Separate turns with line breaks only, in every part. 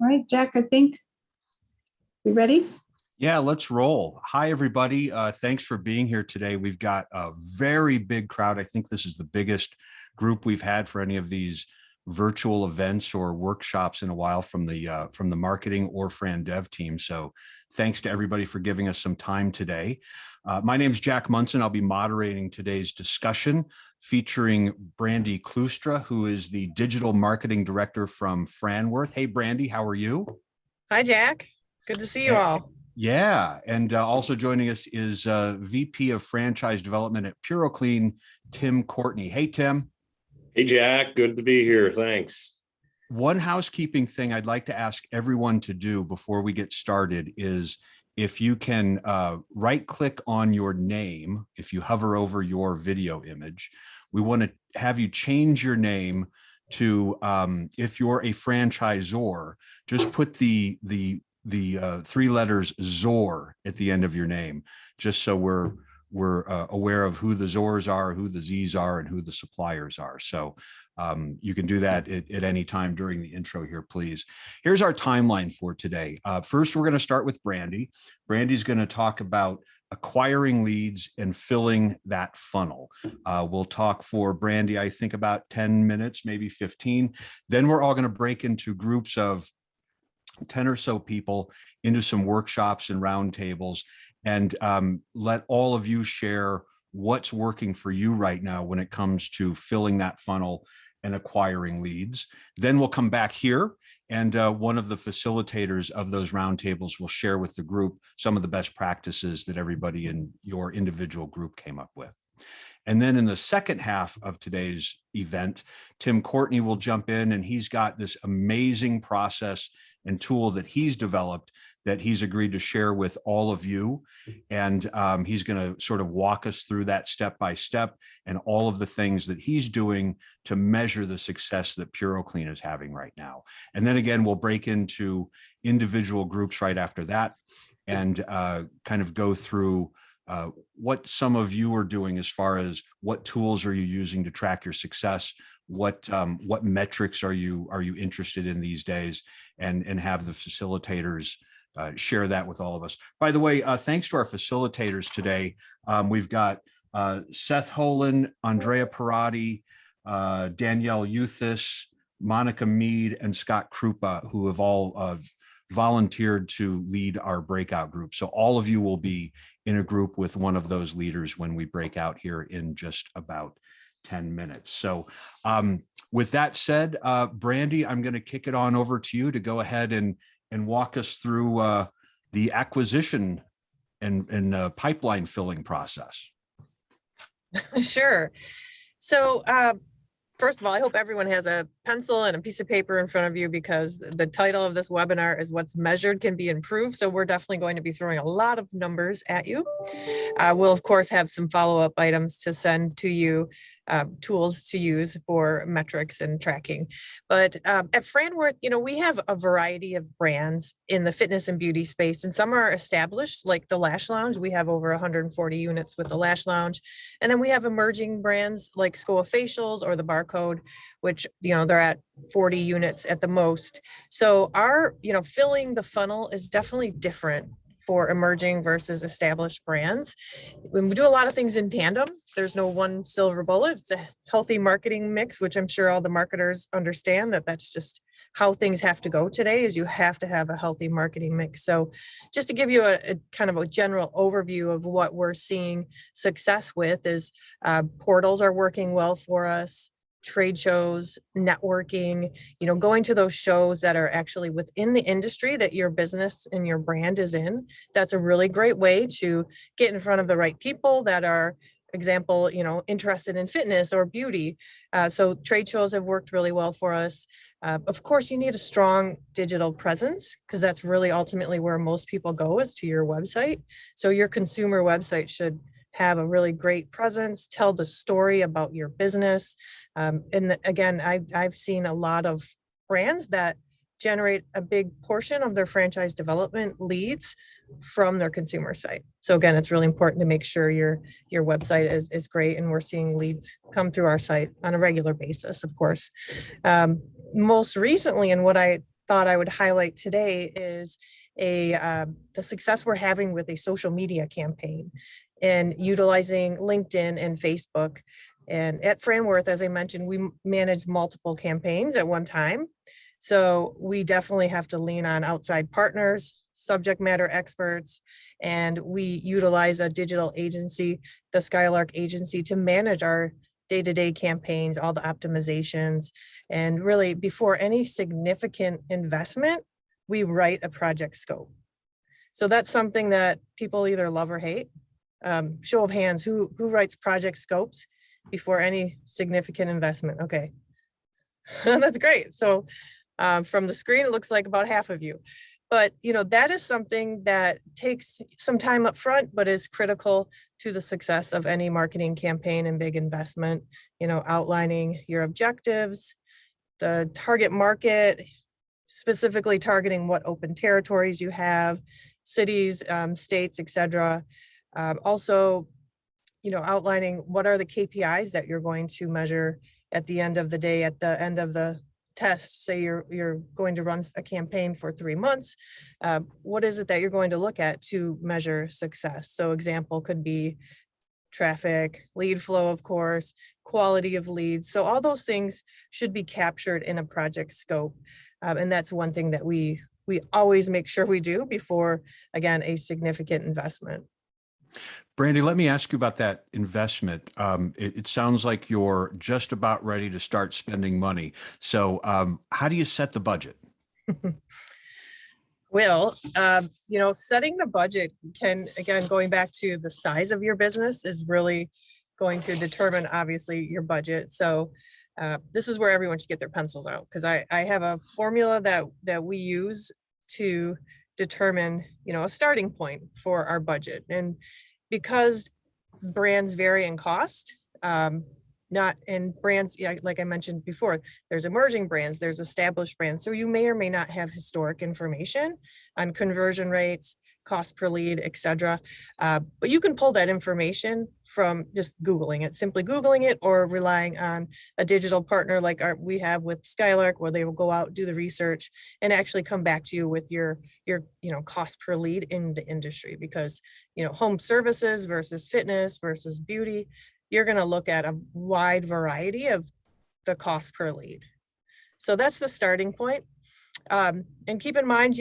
All right, Jack, I think we ready?
Yeah, let's roll. Hi, everybody. Thanks for being here today. We've got a very big crowd. I think this is the biggest group we've had for any of these virtual events or workshops in a while from the marketing or Fran Dev team. So thanks to everybody for giving us some time today. My name is Jack Munson. I'll be moderating today's discussion featuring Brandy Klustra, who is the Digital Marketing Director from Franworth. Hey, Brandy, how are you?
Hi, Jack. Good to see you all.
Yeah, and also joining us is VP of Franchise Development at PuroClean, Tim Courtney. Hey, Tim.
Hey, Jack. Good to be here. Thanks.
One housekeeping thing I'd like to ask everyone to do before we get started is if you can right-click on your name, if you hover over your video image, we want to have you change your name to, if you're a franchisor, just put the three letters ZOR at the end of your name, just so we're aware of who the ZORs are, who the Z's are, and who the suppliers are. So you can do that at any time during the intro here, please. Here's our timeline for today. First, we're going to start with Brandy. Brandy's going to talk about acquiring leads and filling that funnel. We'll talk for Brandy, I think about 10 minutes, maybe 15. Then we're all going to break into groups of 10 or so people into some workshops and roundtables, and let all of you share what's working for you right now when it comes to filling that funnel and acquiring leads. Then we'll come back here, and one of the facilitators of those roundtables will share with the group some of the best practices that everybody in your individual group came up with. And then in the second half of today's event, Tim Courtney will jump in, and he's got this amazing process and tool that he's developed that he's agreed to share with all of you. And he's going to sort of walk us through that step by step and all of the things that he's doing to measure the success that PuroClean is having right now. And then again, we'll break into individual groups right after that and kind of go through what some of you are doing as far as what tools are you using to track your success, what metrics are you interested in these days, and have the facilitators share that with all of us. By the way, thanks to our facilitators today. We've got Seth Holan, Andrea Parati, Danielle Euthis, Monica Mead, and Scott Krupa, who have all volunteered to lead our breakout group. So all of you will be in a group with one of those leaders when we break out here in just about 10 minutes. So with that said, Brandy, I'm going to kick it on over to you to go ahead and walk us through the acquisition and pipeline filling process.
Sure. So first of all, I hope everyone has a pencil and a piece of paper in front of you, because the title of this webinar is What's Measured Can Be Improved. So we're definitely going to be throwing a lot of numbers at you. We'll, of course, have some follow-up items to send to you, tools to use for metrics and tracking. But at Franworth, we have a variety of brands in the fitness and beauty space, and some are established, like the Lash Lounge. We have over 140 units with the Lash Lounge. And then we have emerging brands like Skoa Facials or the Barcode, which, they're at 40 units at the most. So our, filling the funnel is definitely different for emerging versus established brands. When we do a lot of things in tandem, there's no one silver bullet. It's a healthy marketing mix, which I'm sure all the marketers understand that that's just how things have to go today, is you have to have a healthy marketing mix. So just to give you a kind of a general overview of what we're seeing success with is portals are working well for us. Trade shows, networking, going to those shows that are actually within the industry that your business and your brand is in. That's a really great way to get in front of the right people that are, example, interested in fitness or beauty. So trade shows have worked really well for us. Of course, you need a strong digital presence, because that's really ultimately where most people go, is to your website. So your consumer website should have a really great presence, tell the story about your business. And again, I've seen a lot of brands that generate a big portion of their franchise development leads from their consumer site. So again, it's really important to make sure your website is great, and we're seeing leads come through our site on a regular basis, of course. Most recently, and what I thought I would highlight today is the success we're having with a social media campaign and utilizing LinkedIn and Facebook. And at Franworth, as I mentioned, we manage multiple campaigns at one time. So we definitely have to lean on outside partners, subject matter experts, and we utilize a digital agency, the Skylark agency, to manage our day-to-day campaigns, all the optimizations. And really, before any significant investment, we write a project scope. So that's something that people either love or hate. Show of hands, who writes project scopes before any significant investment? Okay, that's great. So from the screen, it looks like about half of you. But that is something that takes some time up front, but is critical to the success of any marketing campaign and big investment. Outlining your objectives, the target market, specifically targeting what open territories you have, cities, states, etc. Also, outlining what are the KPIs that you're going to measure at the end of the day, at the end of the test. Say you're going to run a campaign for 3 months. What is it that you're going to look at to measure success? So example could be traffic, lead flow, of course, quality of leads. So all those things should be captured in a project scope. And that's one thing that we always make sure we do before, again, a significant investment.
Brandy, let me ask you about that investment. It sounds like you're just about ready to start spending money. So how do you set the budget?
Well, setting the budget can, again, going back to the size of your business, is really going to determine, obviously, your budget. So this is where everyone should get their pencils out, because I have a formula that we use to determine, a starting point for our budget. And because brands vary in cost, brands, like I mentioned before, there's emerging brands, there's established brands. So you may or may not have historic information on conversion rates, cost per lead, etc. But you can pull that information from just Googling it, simply Googling it, or relying on a digital partner like we have with Skylark, where they will go out, do the research, and actually come back to you with your cost per lead in the industry. Because home services versus fitness versus beauty, you're going to look at a wide variety of the cost per lead. So that's the starting point. And keep in mind,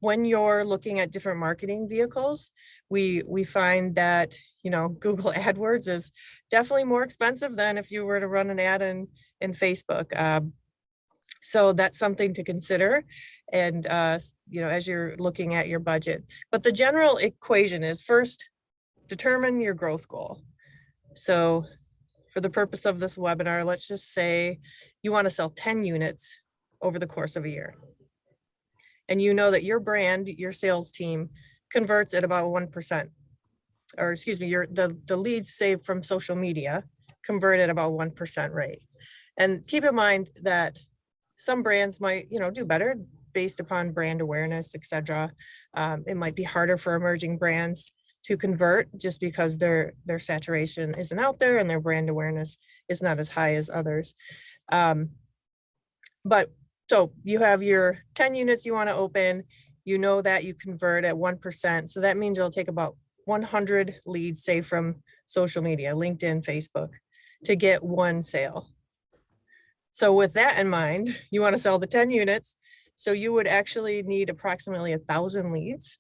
when you're looking at different marketing vehicles, we find that, Google AdWords is definitely more expensive than if you were to run an ad in Facebook. So that's something to consider. And, as you're looking at your budget. But the general equation is, first, determine your growth goal. So for the purpose of this webinar, let's just say you want to sell 10 units over the course of a year. And you know that your brand, your sales team, converts at about 1%. Or excuse me, the leads saved from social media convert at about 1% rate. And keep in mind that some brands might, do better based upon brand awareness, etc. It might be harder for emerging brands to convert just because their saturation isn't out there and their brand awareness is not as high as others. But so you have your 10 units you want to open, that you convert at 1%. So that means it'll take about 100 leads, say from social media, LinkedIn, Facebook, to get one sale. So with that in mind, you want to sell the 10 units. So you would actually need approximately 1,000 leads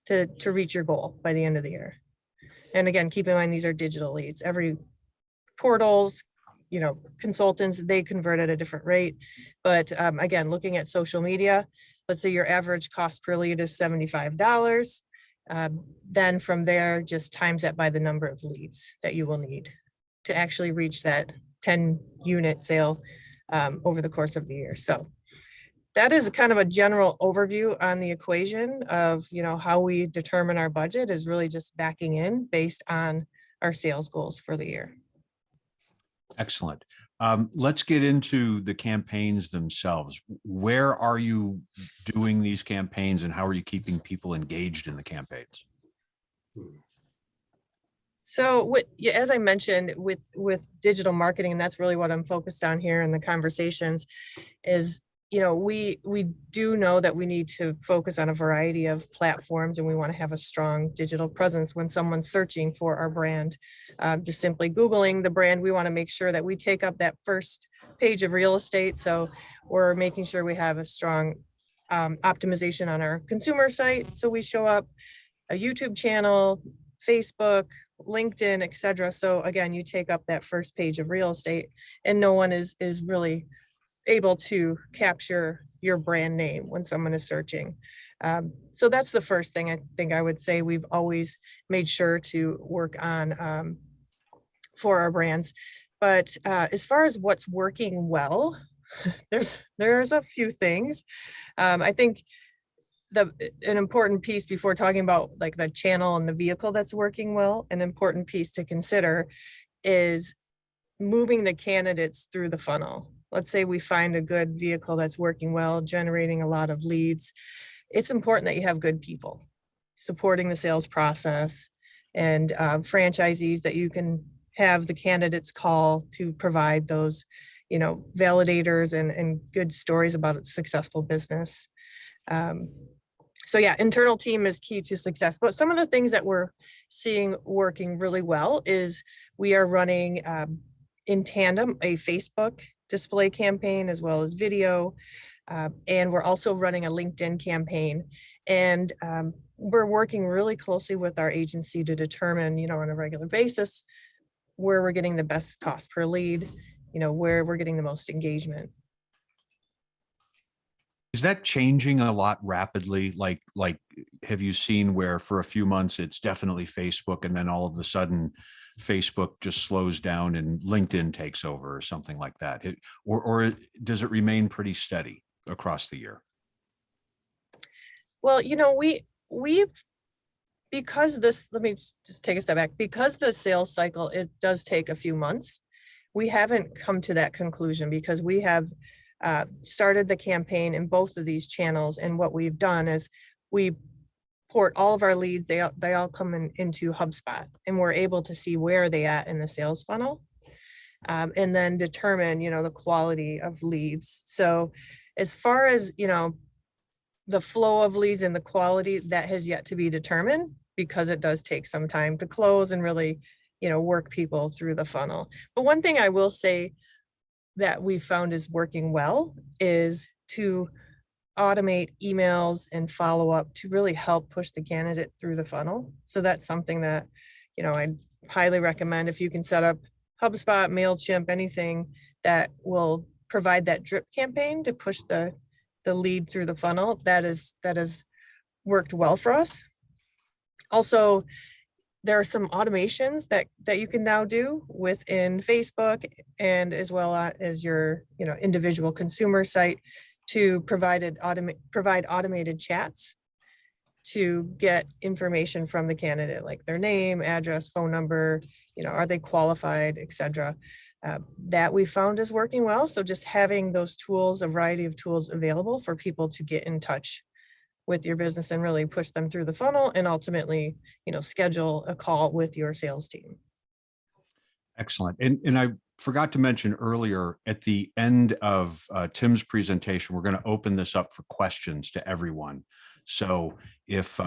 to reach your goal by the end of the year. And again, keep in mind, these are digital leads. Every portals, consultants, they convert at a different rate. But again, looking at social media, let's say your average cost per lead is $75. Then from there, just times that by the number of leads that you will need to actually reach that 10 unit sale over the course of the year. So that is kind of a general overview on the equation of, how we determine our budget, is really just backing in based on our sales goals for the year.
Excellent. Let's get into the campaigns themselves. Where are you doing these campaigns, and how are you keeping people engaged in the campaigns?
So as I mentioned, with digital marketing, and that's really what I'm focused on here in the conversations, is we do know that we need to focus on a variety of platforms, and we want to have a strong digital presence when someone's searching for our brand. Just simply Googling the brand, we want to make sure that we take up that first page of real estate. So we're making sure we have a strong optimization on our consumer site. So we show up a YouTube channel, Facebook, LinkedIn, etc. So again, you take up that first page of real estate, and no one is really able to capture your brand name when someone is searching. So that's the first thing I think I would say we've always made sure to work on for our brands. But as far as what's working well, there's a few things. I think an important piece before talking about like the channel and the vehicle that's working well, an important piece to consider is moving the candidates through the funnel. Let's say we find a good vehicle that's working well, generating a lot of leads. It's important that you have good people supporting the sales process, and franchisees that you can have the candidates call to provide those, validators and good stories about a successful business. So yeah, internal team is key to success. But some of the things that we're seeing working really well is we are running in tandem a Facebook display campaign as well as video. And we're also running a LinkedIn campaign. And we're working really closely with our agency to determine, on a regular basis, where we're getting the best cost per lead, where we're getting the most engagement.
Is that changing a lot rapidly? Like, have you seen where for a few months it's definitely Facebook, and then all of a sudden Facebook just slows down and LinkedIn takes over or something like that? Or does it remain pretty steady across the year?
Well, we've, because let me just take a step back, because the sales cycle, it does take a few months. We haven't come to that conclusion because we have started the campaign in both of these channels. And what we've done is we port all of our leads, they all come into HubSpot, and we're able to see where are they at in the sales funnel, and then determine, the quality of leads. So as far as, the flow of leads and the quality, that has yet to be determined because it does take some time to close and really, work people through the funnel. But one thing I will say that we found is working well is to automate emails and follow up to really help push the candidate through the funnel. So that's something that, I highly recommend. If you can set up HubSpot, MailChimp, anything that will provide that drip campaign to push the lead through the funnel, that has worked well for us. Also, there are some automations that you can now do within Facebook, and as well as your individual consumer site, to provide automated chats to get information from the candidate, like their name, address, phone number, are they qualified, etc. That we found is working well. So just having those tools, a variety of tools available for people to get in touch with your business and really push them through the funnel, and ultimately, schedule a call with your sales team.
Excellent. And I forgot to mention earlier, at the end of Tim's presentation, we're going to open this up for questions to everyone. So if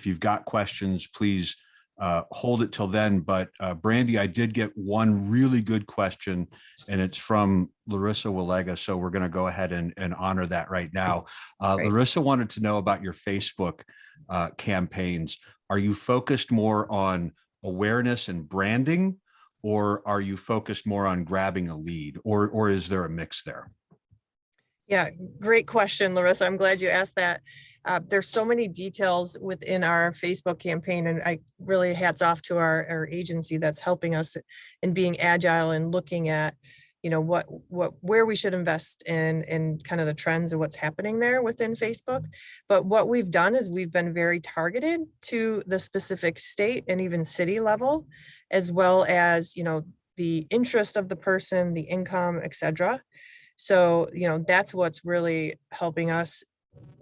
you've got questions, please hold it till then. But Brandy, I did get one really good question, and it's from Larissa Willega. So we're going to go ahead and honor that right now. Larissa wanted to know about your Facebook campaigns. Are you focused more on awareness and branding, or are you focused more on grabbing a lead, or is there a mix there?
Yeah, great question, Larissa. I'm glad you asked that. There's so many details within our Facebook campaign, and I really hats off to our agency that's helping us in being agile and looking at, where we should invest in and kind of the trends and what's happening there within Facebook. But what we've done is we've been very targeted to the specific state and even city level, as well as, the interest of the person, the income, etc. So, that's what's really helping us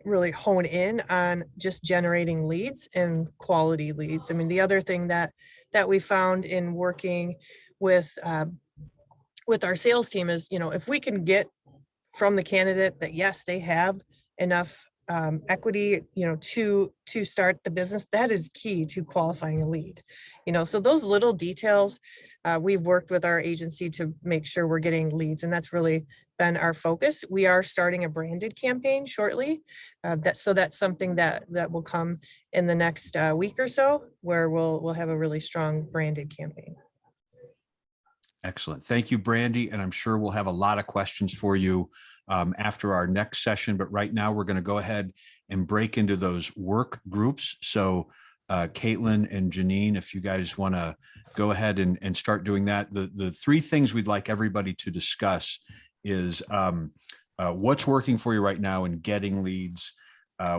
really hone in on just generating leads and quality leads. I mean, the other thing that we found in working with our sales team is, if we can get from the candidate that yes, they have enough equity, to start the business. That is key to qualifying a lead. So those little details, we've worked with our agency to make sure we're getting leads, and that's really been our focus. We are starting a branded campaign shortly. That's something that will come in the next week or so, where we'll have a really strong branded campaign.
Excellent. Thank you, Brandy. And I'm sure we'll have a lot of questions for you after our next session. But right now, we're going to go ahead and break into those work groups. So Caitlin and Janine, if you guys want to go ahead and start doing that. The three things we'd like everybody to discuss is what's working for you right now in getting leads.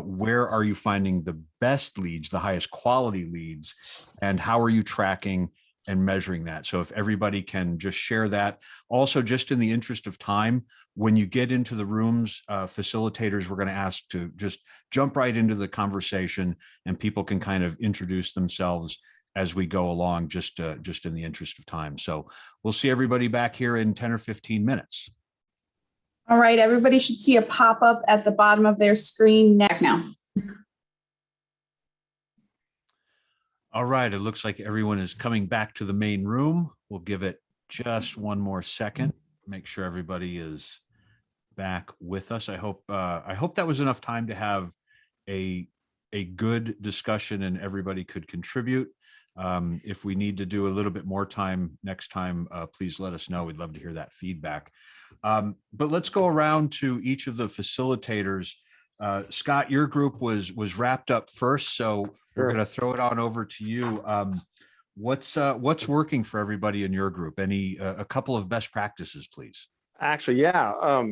Where are you finding the best leads, the highest quality leads, and how are you tracking and measuring that? So if everybody can just share that. Also, just in the interest of time, when you get into the rooms, facilitators, we're going to ask to just jump right into the conversation, and people can kind of introduce themselves as we go along, just in the interest of time. So we'll see everybody back here in 10 or 15 minutes.
All right, everybody should see a pop-up at the bottom of their screen now.
All right, it looks like everyone is coming back to the main room. We'll give it just one more second, make sure everybody is back with us. I hope that was enough time to have a good discussion and everybody could contribute. If we need to do a little bit more time next time, please let us know. We'd love to hear that feedback. But let's go around to each of the facilitators. Scott, your group was wrapped up first, so we're going to throw it on over to you. What's working for everybody in your group? A couple of best practices, please.
Actually, yeah.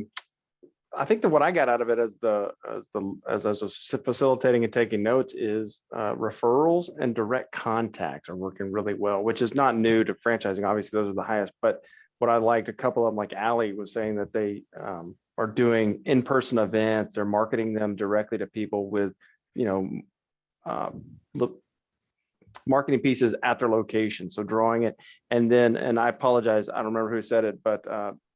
I think that what I got out of it as I was facilitating and taking notes is referrals and direct contacts are working really well, which is not new to franchising. Obviously, those are the highest. But what I liked, a couple of them, like Allie was saying, that they are doing in-person events. They're marketing them directly to people with, marketing pieces at their location. So drawing it, and I apologize, I don't remember who said it, but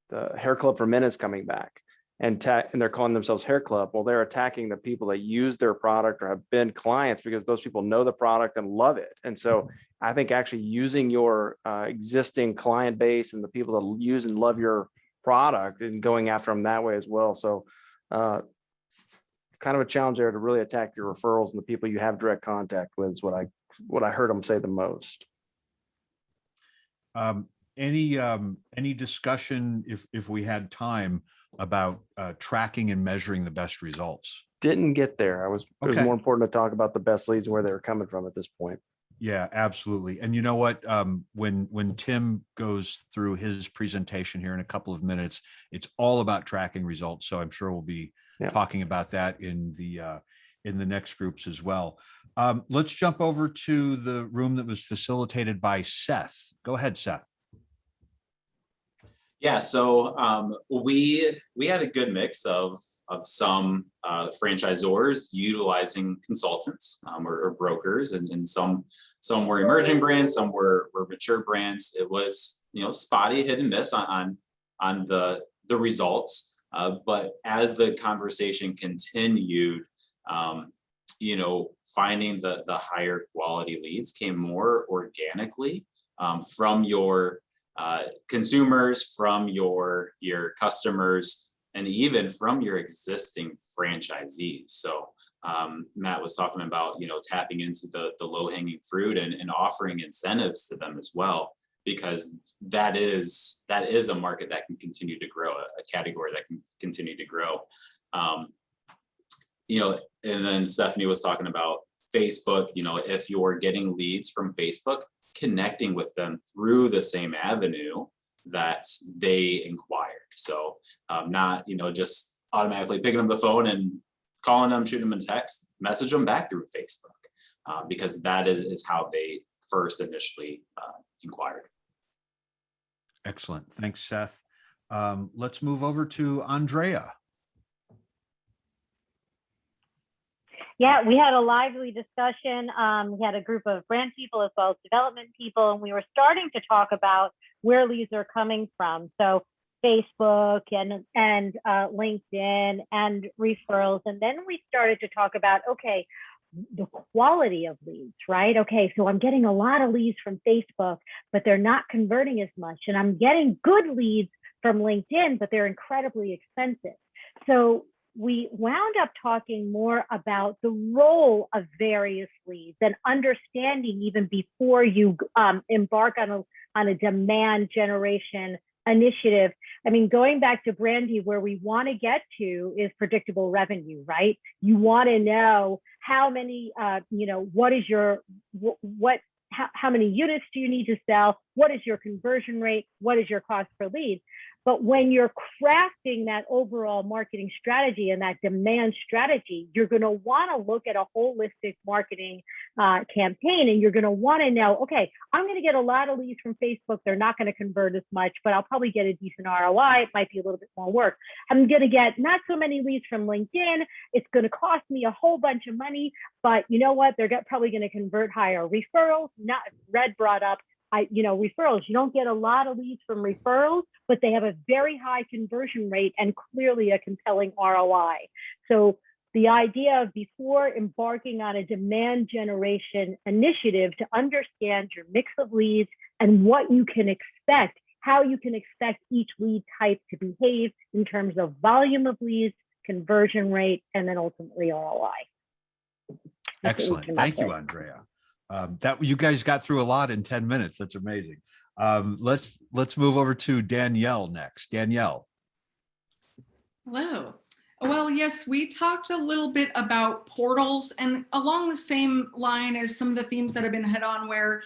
the Hair Club for Men is coming back. And they're calling themselves Hair Club. Well, they're attacking the people that use their product or have been clients, because those people know the product and love it. And so I think actually using your existing client base and the people that use and love your product and going after them that way as well. So kind of a challenge there to really attack your referrals and the people you have direct contact with is what I heard them say the most.
Any discussion, if we had time, about tracking and measuring the best results?
Didn't get there. It was more important to talk about the best leads and where they were coming from at this point.
Yeah, absolutely. And you know what? When Tim goes through his presentation here in a couple of minutes, it's all about tracking results. So I'm sure we'll be talking about that in the next groups as well. Let's jump over to the room that was facilitated by Seth. Go ahead, Seth.
Yeah, so we had a good mix of some franchisors utilizing consultants or brokers, and some were emerging brands, some were mature brands. It was spotty, hit and miss on the results, but as the conversation continued, finding the higher quality leads came more organically from your consumers, from your customers, and even from your existing franchisees. So Matt was talking about tapping into the low-hanging fruit and offering incentives to them as well, because that is a market that can continue to grow, a category that can continue to grow. And then Stephanie was talking about Facebook. If you're getting leads from Facebook, connecting with them through the same avenue that they inquired. So not, just automatically picking up the phone and calling them, shooting them a text, message them back through Facebook, because that is how they first initially inquired.
Excellent. Thanks, Seth. Let's move over to Andrea.
Yeah, we had a lively discussion. We had a group of brand people as well as development people, and we were starting to talk about where leads are coming from. So Facebook and LinkedIn and referrals. And then we started to talk about, okay, the quality of leads, right? Okay, so I'm getting a lot of leads from Facebook, but they're not converting as much. And I'm getting good leads from LinkedIn, but they're incredibly expensive. So we wound up talking more about the role of various leads and understanding even before you embark on a demand generation initiative. I mean, going back to Brandy, where we want to get to is predictable revenue, right? You want to know how many, what is your, how many units do you need to sell? What is your conversion rate? What is your cost per lead? But when you're crafting that overall marketing strategy and that demand strategy, you're going to want to look at a holistic marketing campaign, and you're going to want to know, okay, I'm going to get a lot of leads from Facebook. They're not going to convert as much, but I'll probably get a decent ROI. It might be a little bit more work. I'm going to get not so many leads from LinkedIn. It's going to cost me a whole bunch of money, but you know what? They're probably going to convert higher. Referrals, not Red brought up, referrals. You don't get a lot of leads from referrals, but they have a very high conversion rate and clearly a compelling ROI. So the idea of before embarking on a demand generation initiative to understand your mix of leads and what you can expect, how you can expect each lead type to behave in terms of volume of leads, conversion rate, and then ultimately ROI.
Excellent. Thank you, Andrea. That you guys got through a lot in 10 minutes. That's amazing. Let's move over to Danielle next. Danielle.
Hello. Well, yes, we talked a little bit about portals, and along the same line as some of the themes that have been hit on, where,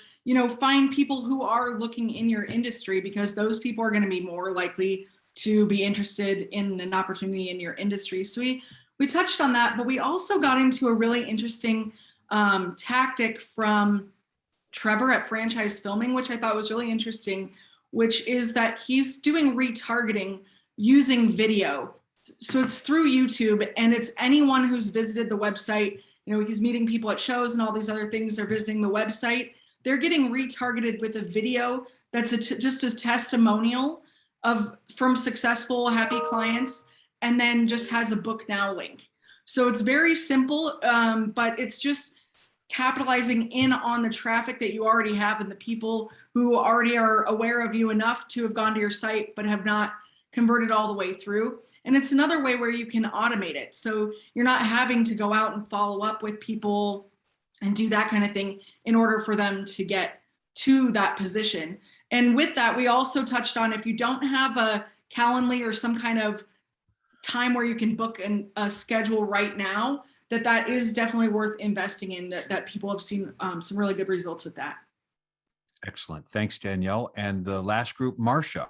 find people who are looking in your industry, because those people are going to be more likely to be interested in an opportunity in your industry. So we touched on that, but we also got into a really interesting tactic from Trevor at Franchise Filming, which I thought was really interesting, which is that he's doing retargeting using video. So it's through YouTube, and it's anyone who's visited the website. He's meeting people at shows and all these other things. They're visiting the website. They're getting retargeted with a video that's just a testimonial from successful, happy clients, and then just has a book now link. So it's very simple, but it's just capitalizing in on the traffic that you already have and the people who already are aware of you enough to have gone to your site but have not converted all the way through. And it's another way where you can automate it. So you're not having to go out and follow up with people and do that kind of thing in order for them to get to that position. And with that, we also touched on, if you don't have a Calendly or some kind of time where you can book a schedule right now, that is definitely worth investing in, that people have seen some really good results with that.
Excellent. Thanks, Danielle. And the last group, Marcia.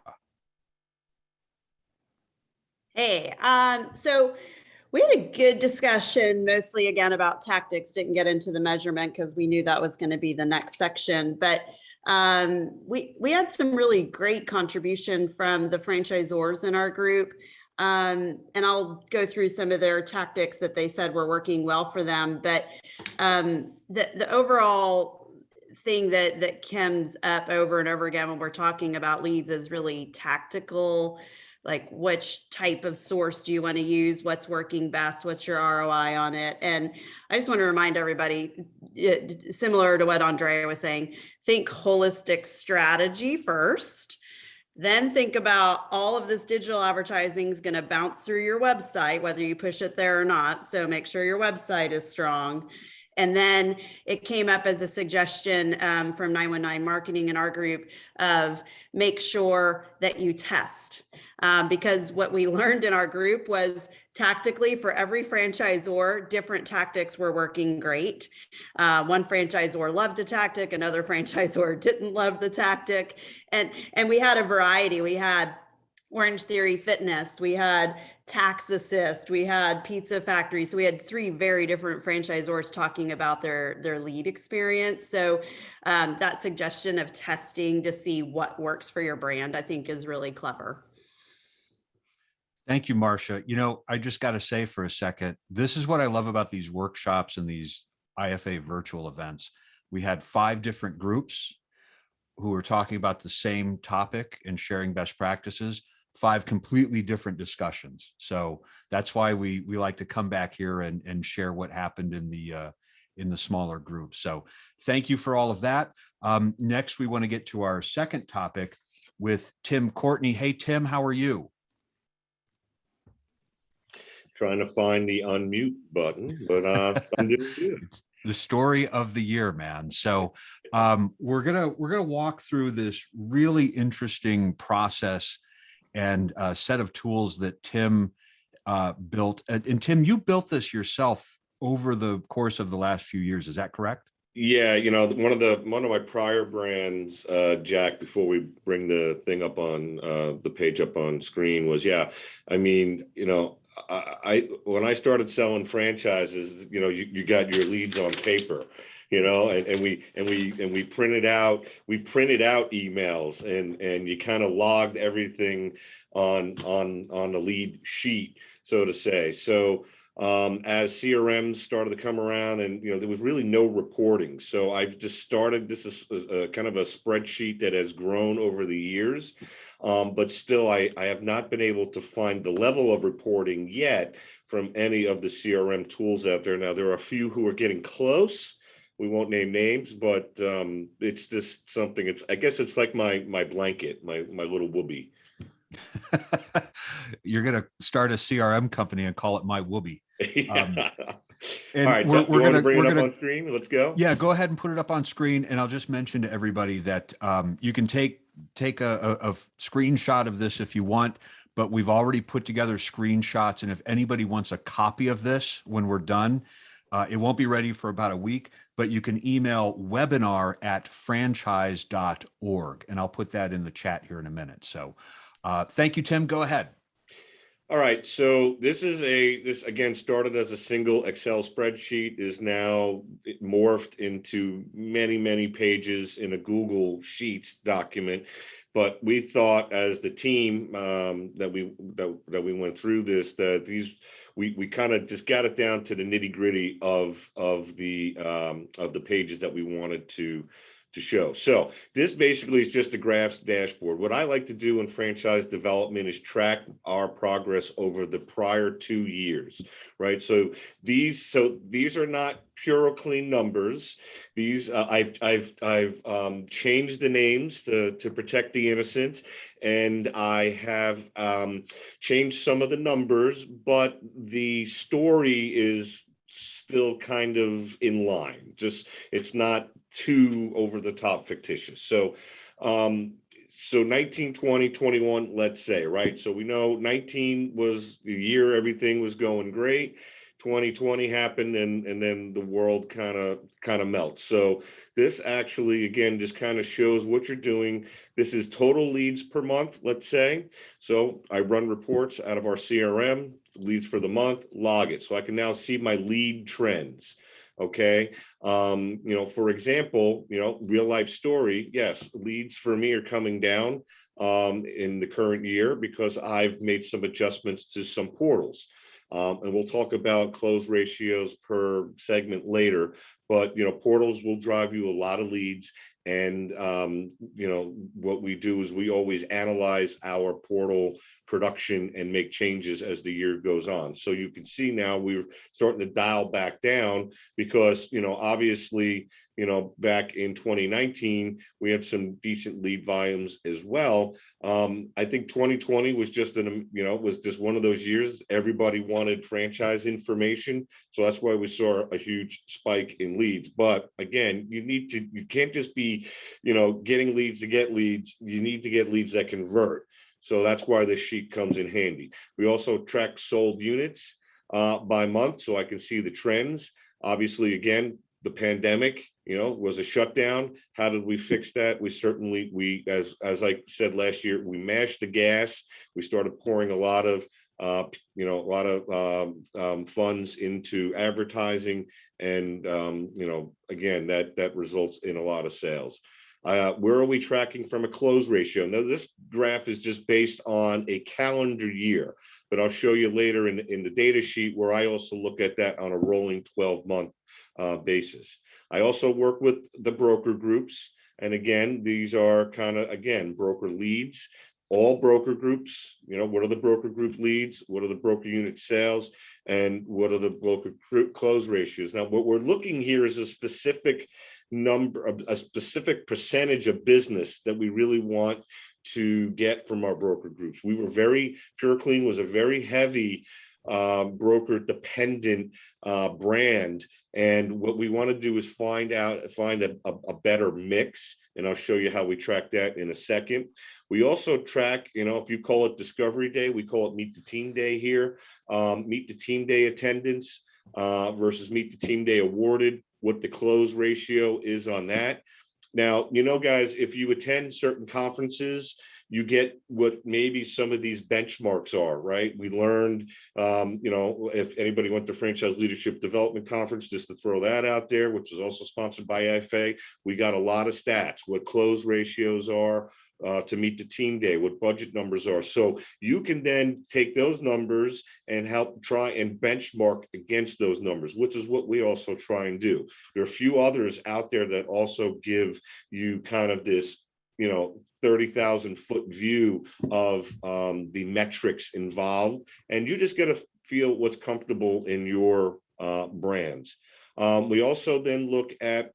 Hey, so we had a good discussion, mostly again about tactics, didn't get into the measurement because we knew that was going to be the next section, but we had some really great contribution from the franchisors in our group. And I'll go through some of their tactics that they said were working well for them. But the overall thing that comes up over and over again when we're talking about leads is really tactical, like which type of source do you want to use? What's working best? What's your ROI on it? And I just want to remind everybody, similar to what Andrea was saying, think holistic strategy first. Then think about all of this digital advertising is going to bounce through your website, whether you push it there or not. So make sure your website is strong. And then it came up as a suggestion from 919 Marketing in our group of make sure that you test. Because what we learned in our group was tactically for every franchisor, different tactics were working great. One franchisor loved a tactic, another franchisor didn't love the tactic. And we had a variety. We had Orange Theory Fitness, we had Tax Assist, we had Pizza Factory. So we had 3 very different franchisors talking about their lead experience. So that suggestion of testing to see what works for your brand, I think is really clever.
Thank you, Marcia. I just got to say for a second, this is what I love about these workshops and these IFA virtual events. We had 5 different groups who were talking about the same topic and sharing best practices. 5 completely different discussions. So that's why we like to come back here and share what happened in the smaller groups. So thank you for all of that. Next, we want to get to our second topic with Tim Courtney. Hey, Tim, how are you?
Trying to find the unmute button, but I'm doing good.
It's the story of the year, man. So we're gonna walk through this really interesting process and a set of tools that Tim built. And Tim, you built this yourself over the course of the last few years. Is that correct?
Yeah, one of my prior brands, Jack, before we bring the thing up on the page up on screen was, yeah, I mean, I when I started selling franchises, you got your leads on paper, and we printed out emails and you kind of logged everything on the lead sheet, so to say. So as CRMs started to come around, and there was really no reporting, so I've just started. This is kind of a spreadsheet that has grown over the years, but still I have not been able to find the level of reporting yet from any of the CRM tools out there. Now there are a few who are getting close. We won't name names, but it's just something. I guess it's like my blanket, my little whoopee.
You're going to start a CRM company and call it My Whoopee.
And
and
all right,
we're
going to bring it up
gonna,
on screen. Let's go.
Yeah, go ahead and put it up on screen. And I'll just mention to everybody that you can take a screenshot of this if you want, but we've already put together screenshots. And if anybody wants a copy of this when we're done, it won't be ready for about a week, but you can email webinar@franchise.org. And I'll put that in the chat here in a minute. So thank you, Tim. Go ahead.
All right, so this again started as a single Excel spreadsheet, is now morphed into many pages in a Google Sheets document. But we thought, as the team that we went through this, that we kind of just got it down to the nitty gritty of the pages that we wanted to show. So this basically is just a graphs dashboard. What I like to do in franchise development is track our progress over the prior 2 years, right? So these are not pure clean numbers. These I've changed the names to protect the innocent, and I have changed some of the numbers, but the story is still kind of in line. Just it's not too over the top fictitious. So 19, 20, 21, let's say, right? So we know 19 was the year everything was going great. 2020 happened, and then the world kind of melts. So this actually, again, just kind of shows what you're doing. This is total leads per month, let's say. So I run reports out of our CRM, leads for the month, log it. So I can now see my lead trends. Okay. For example, real life story. Yes, leads for me are coming down in the current year because I've made some adjustments to some portals. And we'll talk about close ratios per segment later, but portals will drive you a lot of leads. And what we do is we always analyze our portal production and make changes as the year goes on. So you can see now we're starting to dial back down because obviously back in 2019 we had some decent lead volumes as well. I think 2020 was just one of those years everybody wanted franchise information, so that's why we saw a huge spike in leads. But again, you can't just be getting leads to get leads. You need to get leads that convert. So that's why this sheet comes in handy. We also track sold units by month, so I can see the trends. Obviously, again, the pandemic, was a shutdown. How did we fix that? As I said last year, we mashed the gas. We started pouring a lot of funds into advertising, and again, that results in a lot of sales. Where are we tracking from a close ratio? Now, this graph is just based on a calendar year, but I'll show you later in the data sheet where I also look at that on a rolling 12-month basis. I also work with the broker groups. And again, these are kind of, broker leads. all broker groups, what are the broker group leads? What are the broker unit sales? And what are the broker close ratios? Now, what we're looking here is a specific number, a specific percentage of business that we really want to get from our broker groups. Pure Clean was a very heavy broker dependent brand. And what we want to do is find a better mix. And I'll show you how we track that in a second. We also track, if you call it Discovery Day, we call it Meet the Team Day here. Meet the Team Day attendance versus Meet the Team Day awarded, what the close ratio is on that. Now, guys, if you attend certain conferences, you get what maybe some of these benchmarks are, right? We learned, if anybody went to Franchise Leadership Development Conference, just to throw that out there, which is also sponsored by IFA, we got a lot of stats, what close ratios are to meet the team day, what budget numbers are. So you can then take those numbers and help try and benchmark against those numbers, which is what we also try and do. There are a few others out there that also give you kind of this, 30,000 foot view of the metrics involved, and you just got to feel what's comfortable in your brands. We also then look at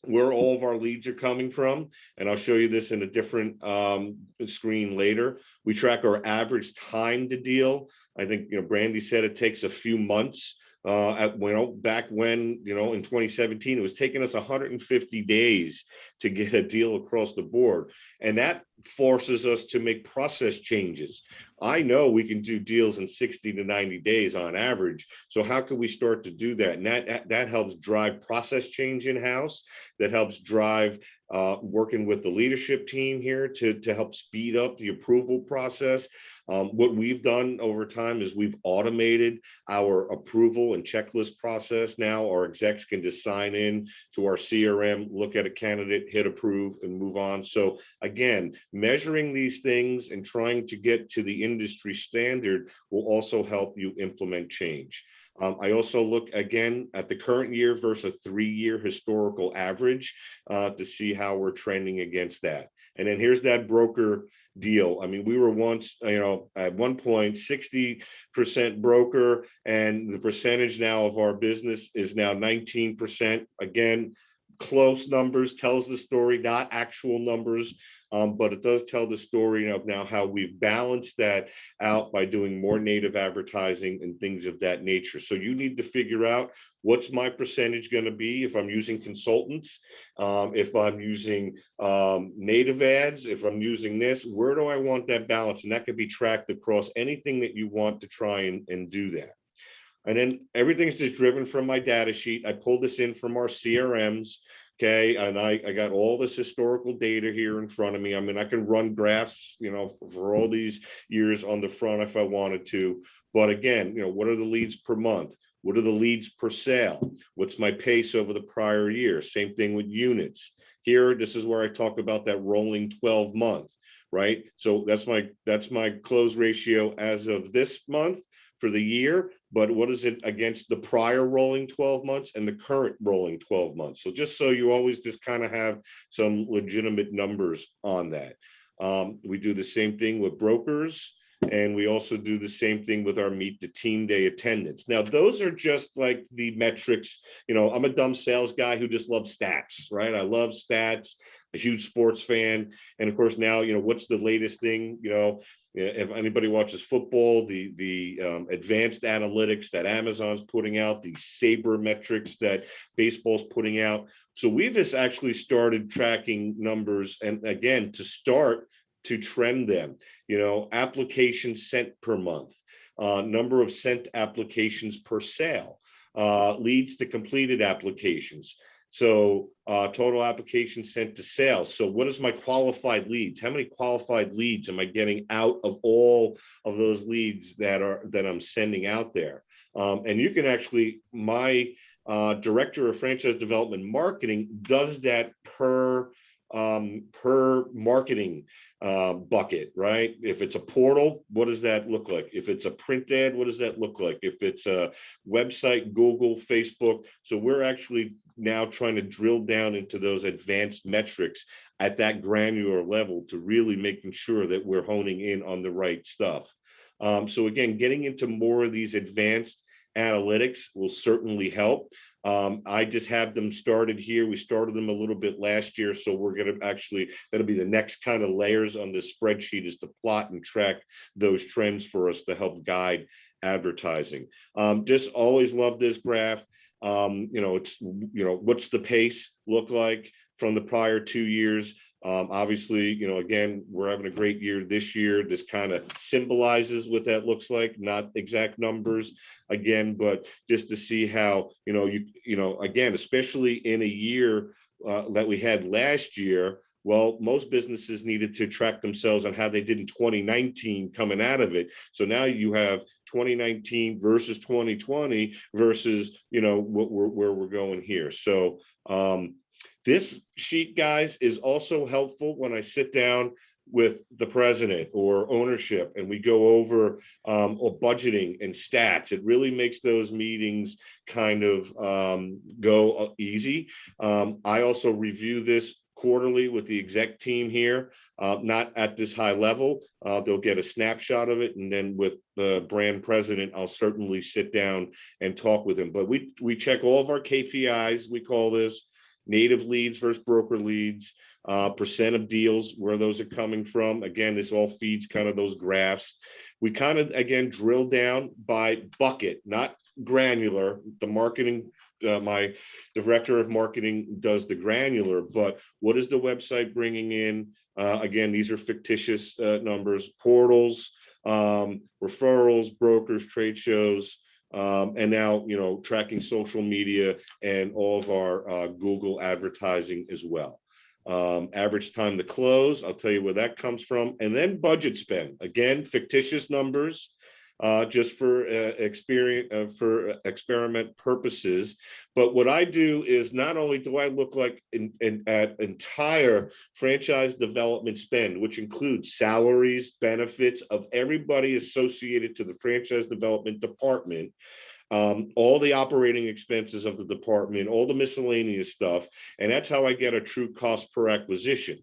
where all of our leads are coming from, and I'll show you this in a different screen later. We track our average time to deal. I think Brandy said it takes a few months. Back when, in 2017, it was taking us 150 days to get a deal across the board. And that forces us to make process changes. I know we can do deals in 60 to 90 days on average. So how can we start to do that? And that helps drive process change in-house. That helps drive working with the leadership team here to help speed up the approval process. What we've done over time is we've automated our approval and checklist process. Now our execs can just sign in to our CRM, look at a candidate, hit approve, and move on. So again, measuring these things and trying to get to the industry standard will also help you implement change. I also look again at the current year versus a 3-year historical average to see how we're trending against that. And then here's that broker deal. I mean, we were once, at one point 60% broker, and the percentage now of our business is now 19%. Again, close numbers, tells the story, not actual numbers. But it does tell the story of now how we've balanced that out by doing more native advertising and things of that nature. So you need to figure out what's my percentage going to be if I'm using consultants, if I'm using native ads, if I'm using this, where do I want that balance? And that can be tracked across anything that you want to try and do that. And then everything's just driven from my data sheet. I pulled this in from our CRMs. Okay, and I got all this historical data here in front of me. I mean, I can run graphs, for all these years on the front if I wanted to. But again, what are the leads per month? What are the leads per sale? What's my pace over the prior year? Same thing with units. Here, this is where I talk about that rolling 12 month, right? So that's my close ratio as of this month for the year, but what is it against the prior rolling 12 months and the current rolling 12 months? So just so you always just kind of have some legitimate numbers on that. We do the same thing with brokers, and we also do the same thing with our Meet the Team Day attendance. Now, those are just like the metrics. I'm a dumb sales guy who just loves stats, right? I love stats, a huge sports fan. And of course, now, what's the latest thing, if anybody watches football, the advanced analytics that Amazon's putting out, the saber metrics that baseball's putting out. So we've just actually started tracking numbers, and again, to start to trend them, applications sent per month, number of sent applications per sale, leads to completed applications. So total applications sent to sales. So what is my qualified leads? How many qualified leads am I getting out of all of those leads that I'm sending out there? And you can actually, my director of franchise development marketing does that per marketing bucket, right? If it's a portal, what does that look like? If it's a print ad, what does that look like? If it's a website, Google, Facebook. So we're actually now trying to drill down into those advanced metrics at that granular level to really making sure that we're honing in on the right stuff. So again, getting into more of these advanced analytics will certainly help. I just have them started here. We started them a little bit last year. So we're going to actually, that'll be the next kind of layers on this spreadsheet, is to plot and track those trends for us to help guide advertising. Just always love this graph. It's, what's the pace look like from the prior 2 years? Obviously, again, we're having a great year this year. This kind of symbolizes what that looks like, not exact numbers again, but just to see how, again, especially in a year that we had last year, well, most businesses needed to track themselves on how they did in 2019 coming out of it. So now you have 2019 versus 2020 versus, where we're going here. So, this sheet, guys, is also helpful when I sit down with the president or ownership and we go over or budgeting and stats. It really makes those meetings kind of go easy. I also review this quarterly with the exec team here, not at this high level. They'll get a snapshot of it. And then with the brand president, I'll certainly sit down and talk with him. But we check all of our KPIs, we call this, native leads versus broker leads, percent of deals, where those are coming from. Again, this all feeds kind of those graphs. We kind of, again, drill down by bucket, not granular. The marketing, my director of marketing does the granular, but what is the website bringing in? Again, these are fictitious numbers, portals, referrals, brokers, trade shows, and now, tracking social media and all of our Google advertising as well. Average time to close, I'll tell you where that comes from. And then budget spend, again, fictitious numbers, just for experiment purposes. But what I do is, not only do I look like at entire franchise development spend, which includes salaries, benefits of everybody associated to the franchise development department, all the operating expenses of the department, all the miscellaneous stuff, and that's how I get a true cost per acquisition.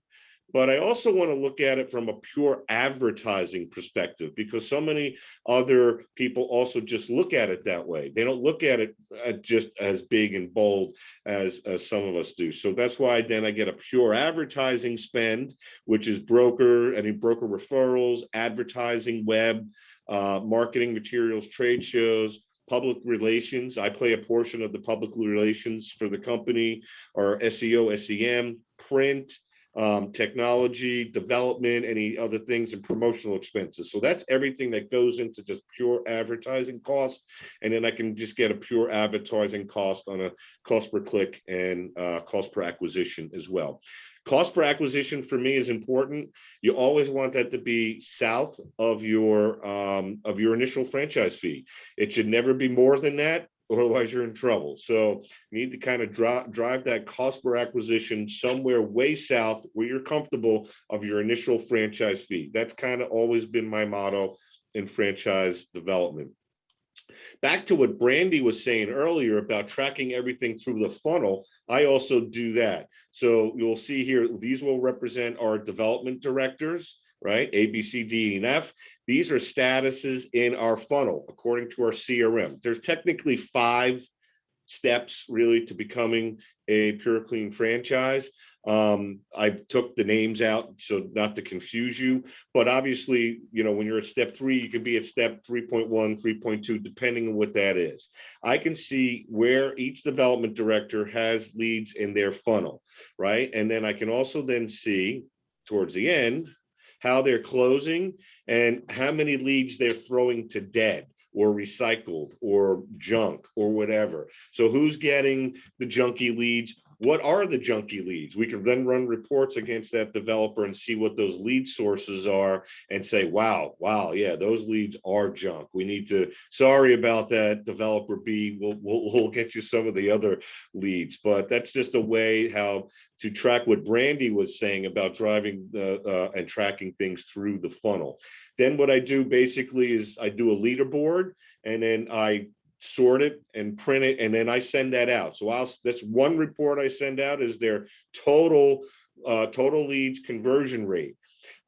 But I also want to look at it from a pure advertising perspective, because so many other people also just look at it that way. They don't look at it just as big and bold as some of us do. So that's why then I get a pure advertising spend, which is broker referrals, advertising, web, marketing materials, trade shows, public relations. I play a portion of the public relations for the company, or SEO, SEM, print, technology, development, any other things, and promotional expenses. So that's everything that goes into just pure advertising cost. And then I can just get a pure advertising cost on a cost per click and cost per acquisition as well. Cost per acquisition for me is important. You always want that to be south of your initial franchise fee. It should never be more than that, otherwise you're in trouble. So you need to kind of drive that cost per acquisition somewhere way south where you're comfortable of your initial franchise fee. That's kind of always been my motto in franchise development. Back to what Brandy was saying earlier about tracking everything through the funnel, I also do that. So you'll see here, these will represent our development directors, right? A, B, C, D, and F. These are statuses in our funnel according to our CRM. There's technically 5 steps really to becoming a pure clean franchise. I took the names out so not to confuse you, but obviously, when you're at step 3, you can be at step 3.1, 3.2, depending on what that is. I can see where each development director has leads in their funnel, right? And then I can also then see towards the end how they're closing and how many leads they're throwing to dead or recycled or junk or whatever. So who's getting the junky leads? What are the junky leads? We can then run reports against that developer and see what those lead sources are and say, wow, yeah, those leads are junk. We need to, sorry about that, developer B, we'll get you some of the other leads. But that's just a way how to track what Brandy was saying about driving and tracking things through the funnel. Then what I do basically is I do a leaderboard, and then I sort it and print it, and then I send that out. So that's one report I send out is their total total leads conversion rate.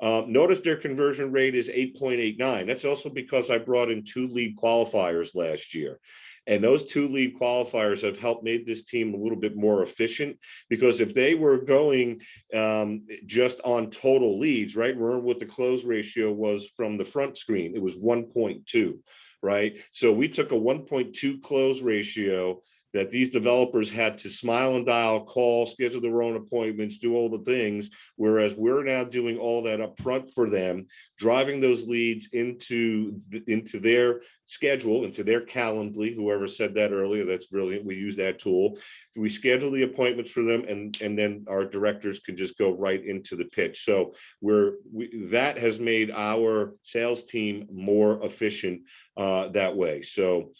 Notice their conversion rate is 8.89. That's also because I brought in 2 lead qualifiers last year. And those 2 lead qualifiers have helped made this team a little bit more efficient, because if they were going just on total leads, right? Remember what the close ratio was from the front screen. It was 1.2, right? So we took a 1.2 close ratio that these developers had to smile and dial, call, schedule their own appointments, do all the things, whereas we're now doing all that up front for them, driving those leads into their schedule, into their Calendly. Whoever said that earlier, that's brilliant. We use that tool. We schedule the appointments for them, and then our directors can just go right into the pitch. So that has made our sales team more efficient that way. So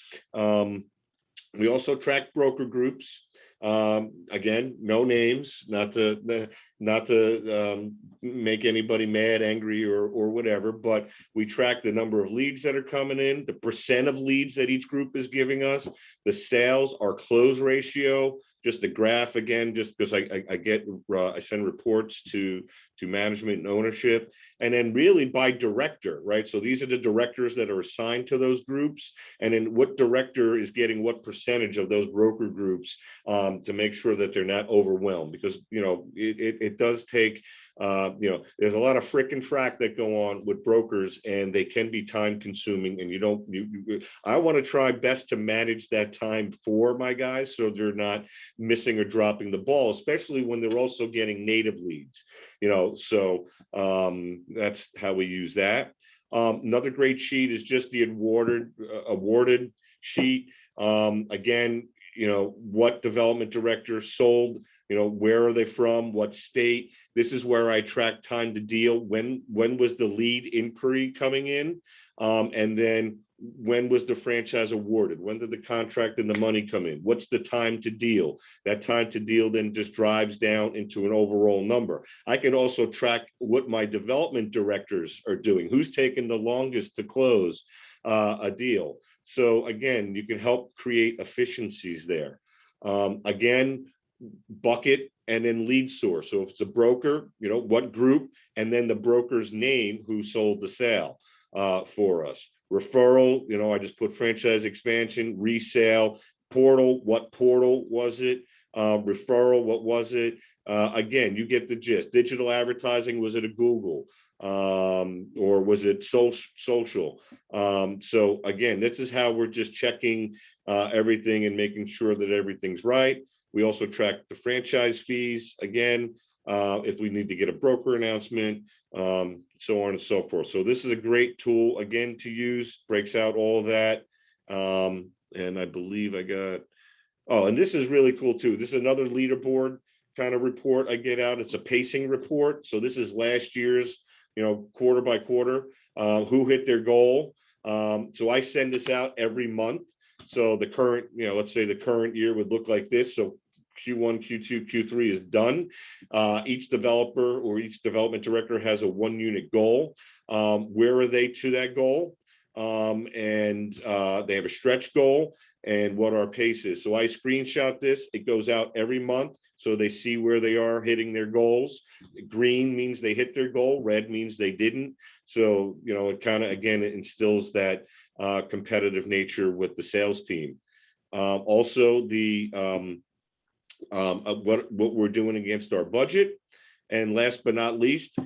we also track broker groups. Again, no names, not to make anybody mad, angry, or whatever, but we track the number of leads that are coming in, the percent of leads that each group is giving us, the sales, our close ratio, just the graph again, just because I send reports to management and ownership, and then really by director, right? So these are the directors that are assigned to those groups, and then what director is getting what percentage of those broker groups, to make sure that they're not overwhelmed, because it does take there's a lot of frick and frack that go on with brokers, and they can be time consuming, and I want to try best to manage that time for my guys so they're not missing or dropping the ball, especially when they're also getting native leads, so that's how we use that. Another great sheet is just the awarded sheet. Again, what development director sold, where are they from, what state. This is where I track time to deal. When was the lead inquiry coming in? And then when was the franchise awarded? When did the contract and the money come in? What's the time to deal? That time to deal then just drives down into an overall number. I can also track what my development directors are doing. Who's taking the longest to close a deal? So again, you can help create efficiencies there. Again, bucket and then lead source. So if it's a broker, what group, and then the broker's name who sold the sale for us. Referral, I just put franchise expansion, resale, portal, what portal was it? Referral, what was it? Again, you get the gist. Digital advertising, was it a Google? Or was it social? So again, this is how we're just checking everything and making sure that everything's right. We also track the franchise fees, again, if we need to get a broker announcement, so on and so forth. So this is a great tool, again, to use, breaks out all of that. And I believe and this is really cool too. This is another leaderboard kind of report I get out. It's a pacing report. So this is last year's, quarter by quarter, who hit their goal. So I send this out every month. So the current, let's say the current year would look like this. So Q1, Q2, Q3 is done. Each developer or each development director has a 1 unit goal. Where are they to that goal? And they have a stretch goal and what our pace is. So I screenshot this. It goes out every month, so they see where they are hitting their goals. Green means they hit their goal. Red means they didn't. So, it kind of, again, it instills that competitive nature with the sales team. Also, the what we're doing against our budget. And last but not least,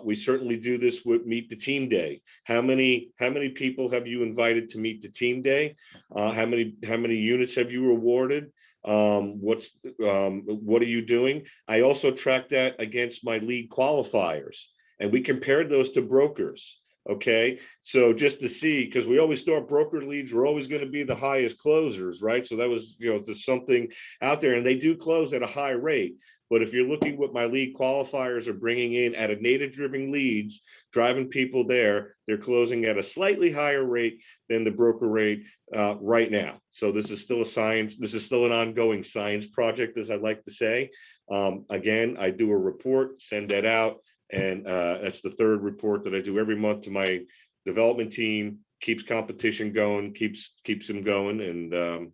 we certainly do this with Meet the Team Day. How many people have you invited to Meet the Team Day? How many units have you awarded? What are you doing? I also track that against my lead qualifiers, and we compared those to brokers. Okay, so just to see, because we always thought broker leads were always going to be the highest closers, right? So that was, there's something out there, and they do close at a high rate. But if you're looking what my lead qualifiers are bringing in at a native driven leads, driving people there, they're closing at a slightly higher rate than the broker rate right now. So this is still a science. This is still an ongoing science project, as I like to say. Again, I do a report, send that out. And that's the third report that I do every month to my development team. Keeps competition going, keeps them going, and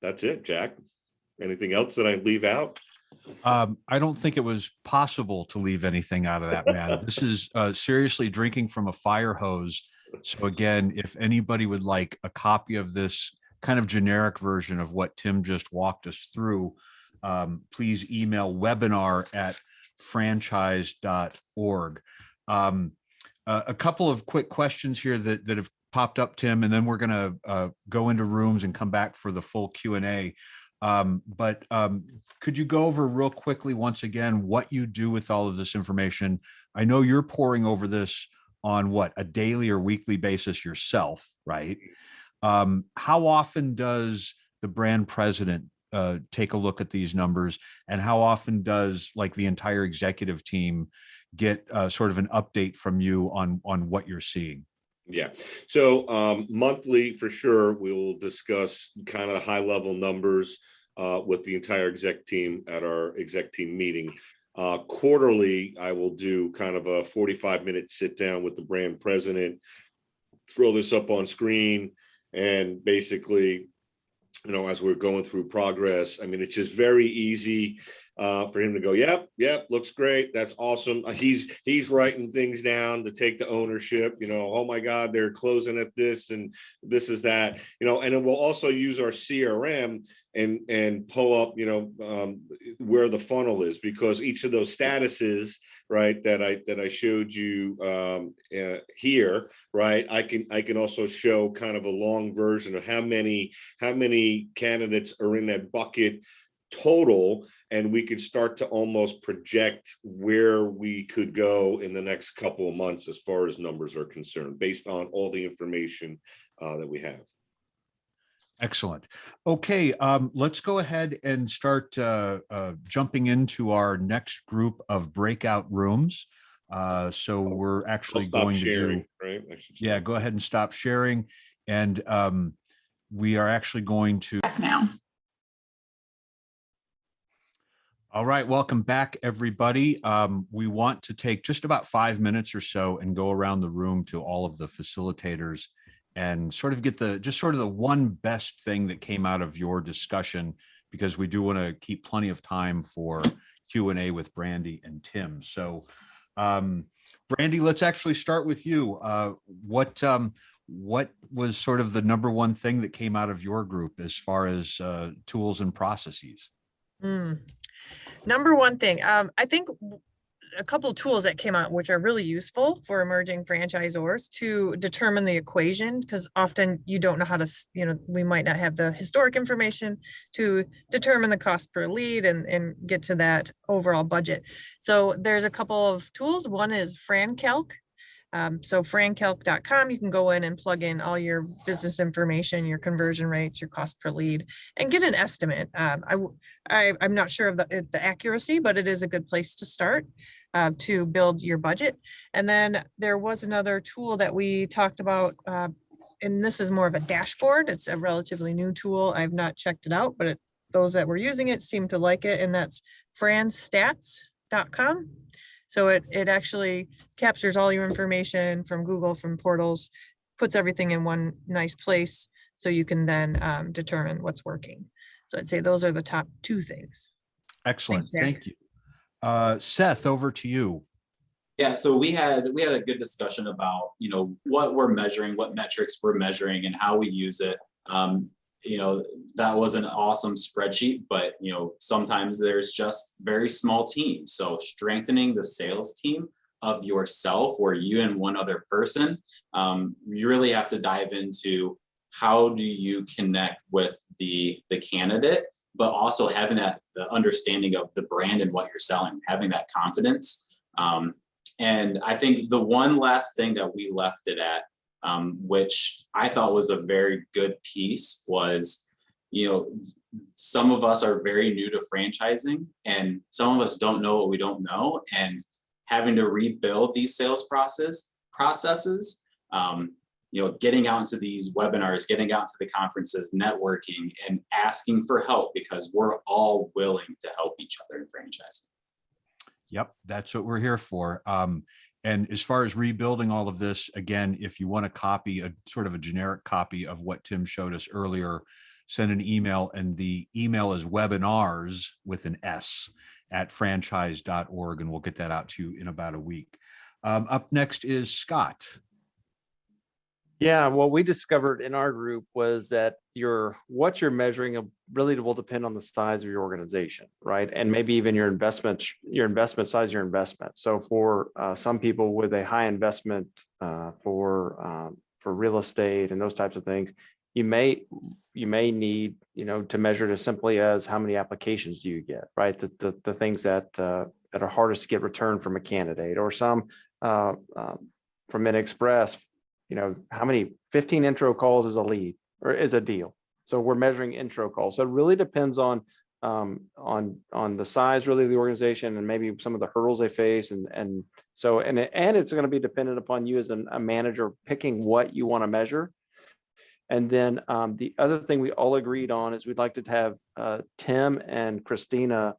that's it. Jack, anything else that I leave out?
I don't think it was possible to leave anything out of that, man. This is seriously drinking from a fire hose. So again, if anybody would like a copy of this kind of generic version of what Tim just walked us through, please email webinar@franchise.org. A couple of quick questions here that have popped up, Tim, and then we're going to go into rooms and come back for the full Q&A. But could you go over real quickly once again what you do with all of this information? I know you're poring over this on what, a daily or weekly basis yourself, right? How often does the brand president take a look at these numbers, and how often does like the entire executive team get sort of an update from you on what you're seeing?
Yeah. So monthly for sure, we will discuss kind of high level numbers with the entire exec team at our exec team meeting. Quarterly, I will do kind of a 45-minute sit down with the brand president, throw this up on screen, and basically, you know, as we're going through progress, I mean, it's just very easy for him to go, yep, looks great, that's awesome. He's writing things down to take the ownership, you know, oh my God, they're closing at this and this is that, you know, and then we'll also use our CRM and pull up, you know, where the funnel is, because each of those statuses, right, that I showed you here, right, I can also show kind of a long version of how many candidates are in that bucket total, and we could start to almost project where we could go in the next couple of months as far as numbers are concerned, based on all the information that we have.
Excellent. Okay, let's go ahead and start jumping into our next group of breakout rooms. So we're actually going to do,
right?
Yeah, go ahead and stop sharing. And we are actually going to
Now.
All right, welcome back, everybody. We want to take just about 5 minutes or so and go around the room to all of the facilitators and sort of get the one best thing that came out of your discussion, because we do want to keep plenty of time for Q&A with Brandy and Tim. So Brandy, let's actually start with you. What was sort of the number one thing that came out of your group as far as tools and processes?
Number one thing, I think a couple of tools that came out, which are really useful for emerging franchisors to determine the equation, because often you don't know how to, you know, we might not have the historic information to determine the cost per lead and get to that overall budget. So there's a couple of tools. One is FranCalc. So francalc.com, you can go in and plug in all your business information, your conversion rates, your cost per lead, and get an estimate. I'm not sure of the accuracy, but it is a good place to start to build your budget. And then there was another tool that we talked about, and this is more of a dashboard. It's a relatively new tool. I've not checked it out, but those that were using it seem to like it, and that's franstats.com. So it actually captures all your information from Google, from portals, puts everything in one nice place, so you can then determine what's working. So I'd say those are the top two things.
Excellent.
Thanks,
Thank you. Seth, over to you.
Yeah, so we had a good discussion about, you know, what we're measuring, what metrics we're measuring, and how we use it. You know, that was an awesome spreadsheet, but, you know, sometimes there's just very small teams. So strengthening the sales team of yourself, or you and one other person, you really have to dive into how do you connect with the candidate, but also having the understanding of the brand and what you're selling, having that confidence. And I think the one last thing that we left it at, which I thought was a very good piece, was, you know, some of us are very new to franchising, and some of us don't know what we don't know, and having to rebuild these sales processes, you know, getting out into these webinars, getting out to the conferences, networking, and asking for help, because we're all willing to help each other in franchising.
Yep, that's what we're here for. And as far as rebuilding all of this, again, if you want a copy, a sort of a generic copy of what Tim showed us earlier, send an email, and the email is webinars with an S at franchise.org, and we'll get that out to you in about a week. Up next is Scott.
Yeah, what we discovered in our group was that what you're measuring really will depend on the size of your organization, right? And maybe even your investment size, your investment. So for some people with a high investment for real estate and those types of things, you may need, to measure it as simply as how many applications do you get, right? The things that are hardest to get return from a candidate, or some from an express. How many 15 intro calls is a lead or is a deal. So we're measuring intro calls. So it really depends on the size really of the organization, and maybe some of the hurdles they face. And it's going to be dependent upon you as a manager picking what you want to measure. And then the other thing we all agreed on is we'd like to have Tim and Christina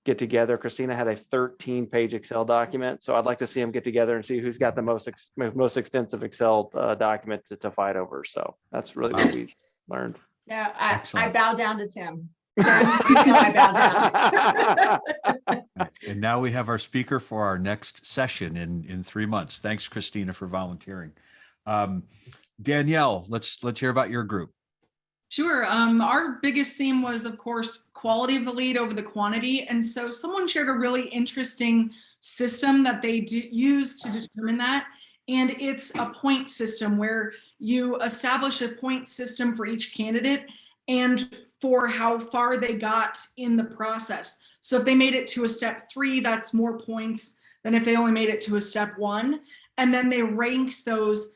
get together. Christina had a 13-page Excel document, so I'd like to see them get together and see who's got the most extensive Excel document to fight over. So that's really what we learned.
Yeah, I
Excellent.
bow down to Tim. I bow down.
And now we have our speaker for our next session in 3 months. Thanks, Christina, for volunteering. Danielle, let's hear about your group.
Sure. Our biggest theme was, of course, quality of the lead over the quantity. And so someone shared a really interesting system that they use to determine that. And it's a point system where you establish a point system for each candidate and for how far they got in the process. So if they made it to a step 3, that's more points than if they only made it to a step 1. And then they ranked those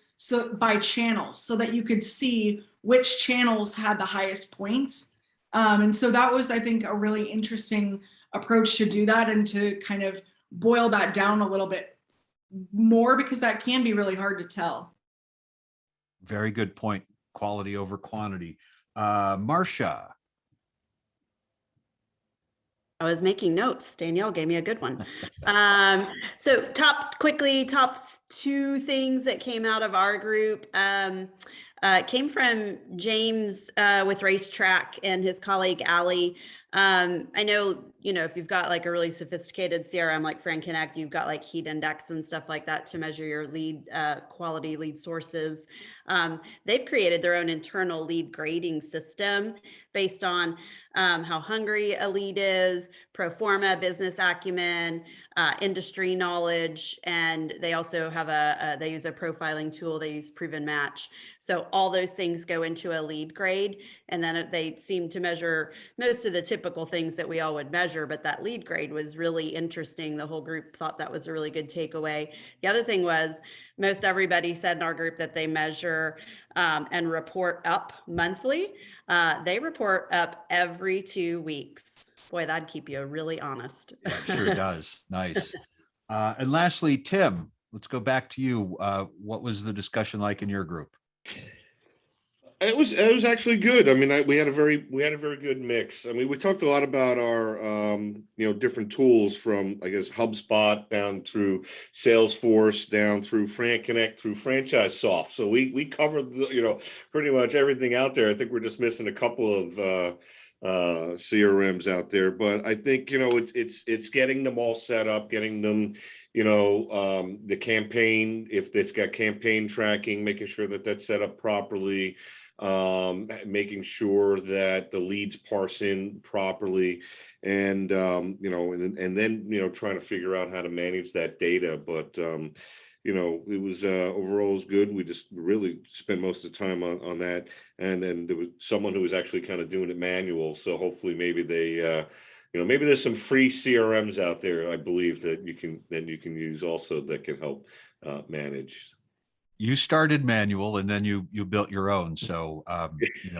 by channel so that you could see which channels had the highest points. And so that was, I think, a really interesting approach to do that and to kind of boil that down a little bit more, because that can be really hard to tell.
Very good point. Quality over quantity. Marcia.
I was making notes. Danielle gave me a good one. So top 2 things that came out of our group came from James with Racetrack and his colleague Allie. I know, if you've got like a really sophisticated CRM like FranConnect, you've got like heat index and stuff like that to measure your lead quality lead sources. They've created their own internal lead grading system based on how hungry a lead is, pro forma, business acumen, industry knowledge, and they also have they use a profiling tool. They use Proven Match. So all those things go into a lead grade, and then they seem to measure most of the typical things that we all would measure, but that lead grade was really interesting. The whole group thought that was a really good takeaway. The other thing was most everybody said in our group that they measure and report up monthly. They report up every 2 weeks. Boy, that'd keep you really honest.
Yeah, it sure does. Nice. And lastly, Tim, let's go back to you. What was the discussion like in your group?
It was actually good. I mean, we had a very good mix. I mean, we talked a lot about our different tools, from I guess HubSpot down through Salesforce, down through FranConnect, through FranchiseSoft. So we covered pretty much everything out there. I think we're just missing a couple of CRMs out there, but I think it's getting them all set up, getting them the campaign, if it's got campaign tracking, making sure that that's set up properly. Making sure that the leads parse in properly, and then trying to figure out how to manage that data. But it was overall was good. We just really spent most of the time on that, and then there was someone who was actually kind of doing it manual. So hopefully maybe they maybe there's some free CRMs out there, I believe, that you can use also that can help manage.
You started manual and then you built your own. So,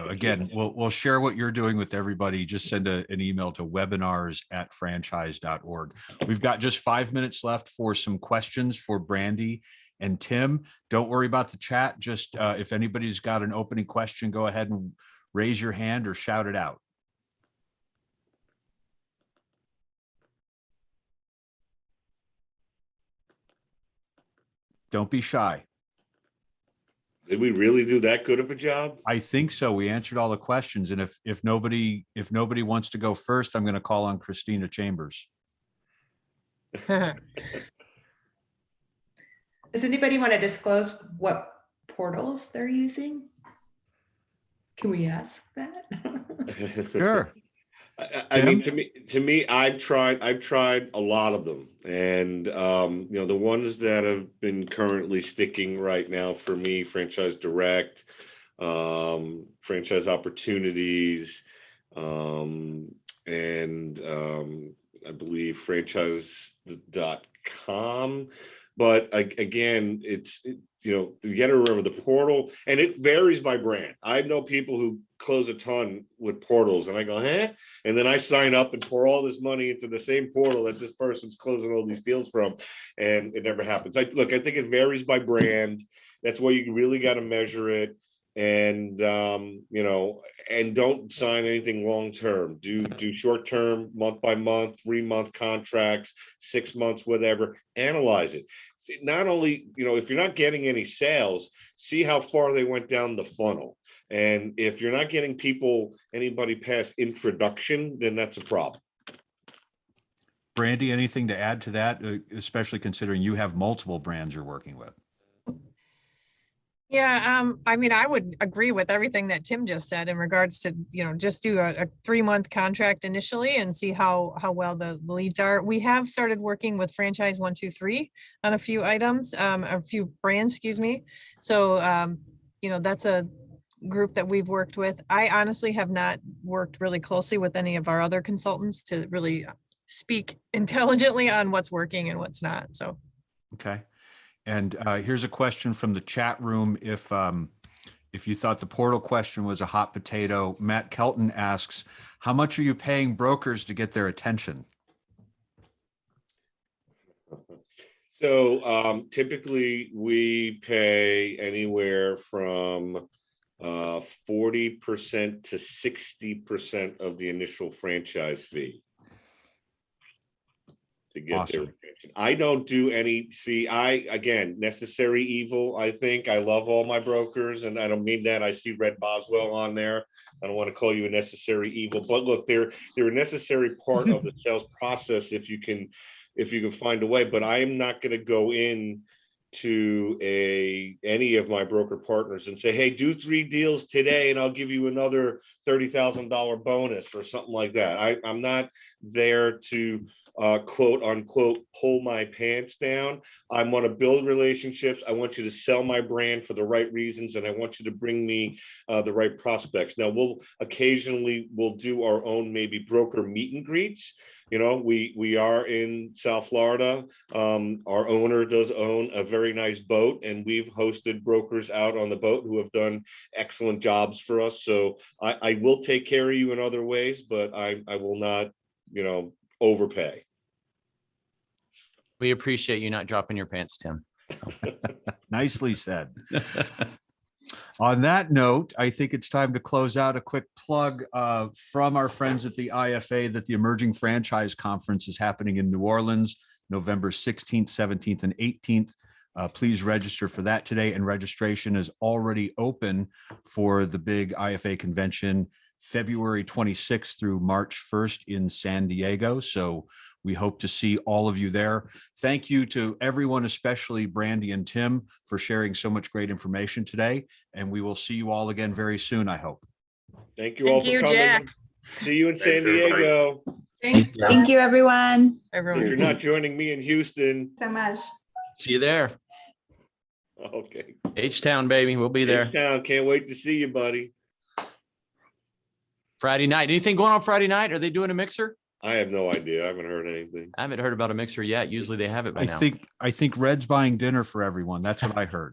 again, we'll share what you're doing with everybody. Just send an email to webinars@franchise.org. We've got just 5 minutes left for some questions for Brandy and Tim. Don't worry about the chat. Just if anybody's got an opening question, go ahead and raise your hand or shout it out. Don't be shy.
Did we really do that good of a job?
I think so. We answered all the questions. And if nobody wants to go first, I'm going to call on Christina Chambers.
Does anybody want to disclose what portals they're using? Can we ask that?
Sure.
I mean, to me, I've tried a lot of them, and the ones that have been currently sticking right now for me, Franchise Direct, Franchise Opportunities, and I believe franchise.com. But again, you got to remember the portal, and it varies by brand. I know people who close a ton with portals, and I go, and then I sign up and pour all this money into the same portal that this person's closing all these deals from, and it never happens. I think it varies by brand. That's why you really got to measure it, and and don't sign anything long term. Do short term, month by month, 3-month contracts, 6 months, whatever. Analyze it. Not only, if you're not getting any sales, see how far they went down the funnel. And if you're not getting anybody past introduction, then that's a problem.
Brandy, anything to add to that, especially considering you have multiple brands you're working with?
Yeah, I mean, I would agree with everything that Tim just said in regards to, just do a 3-month contract initially and see how well the leads are. We have started working with Franchise 123 on a few items, a few brands, excuse me. So, that's a group that we've worked with. I honestly have not worked really closely with any of our other consultants to really speak intelligently on what's working and what's not. So.
Okay. And here's a question from the chat room. If you thought the portal question was a hot potato, Matt Kelton asks, how much are you paying brokers to get their attention?
So typically we pay anywhere from 40% to 60% of the initial franchise fee to get their attention. I don't do any, again, necessary evil. I think I love all my brokers, and I don't mean that. I see Red Boswell on there. I don't want to call you a necessary evil, but look, they're a necessary part of the sales process if you can find a way. But I am not going to go in to any of my broker partners and say, hey, do 3 deals today and I'll give you another $30,000 bonus or something like that. I'm not there to quote unquote pull my pants down. I want to build relationships. I want you to sell my brand for the right reasons, and I want you to bring me the right prospects. Now we'll do our own maybe broker meet and greets. We are in South Florida. Our owner does own a very nice boat, and we've hosted brokers out on the boat who have done excellent jobs for us. So I will take care of you in other ways, but I will not, overpay.
We appreciate you not dropping your pants, Tim.
Nicely said. On that note, I think it's time to close out. A quick plug from our friends at the IFA that the Emerging Franchise Conference is happening in New Orleans, November 16th, 17th, and 18th. Please register for that today, and registration is already open for the big IFA convention, February 26th through March 1st in San Diego. So we hope to see all of you there. Thank you to everyone, especially Brandy and Tim, for sharing so much great information today. And we will see you all again very soon, I hope.
Thank you all for coming.
Jack.
See you in San Diego.
Thanks
Thank you, everyone.
If you're not joining me in Houston.
So much.
See you there.
Okay.
H-Town, baby. We'll be there.
H-Town. Can't wait to see you, buddy.
Friday night. Anything going on Friday night? Are they doing a mixer?
I have no idea. I haven't heard anything.
I haven't heard about a mixer yet. Usually they have it by now.
I think Red's buying dinner for everyone. That's what I heard.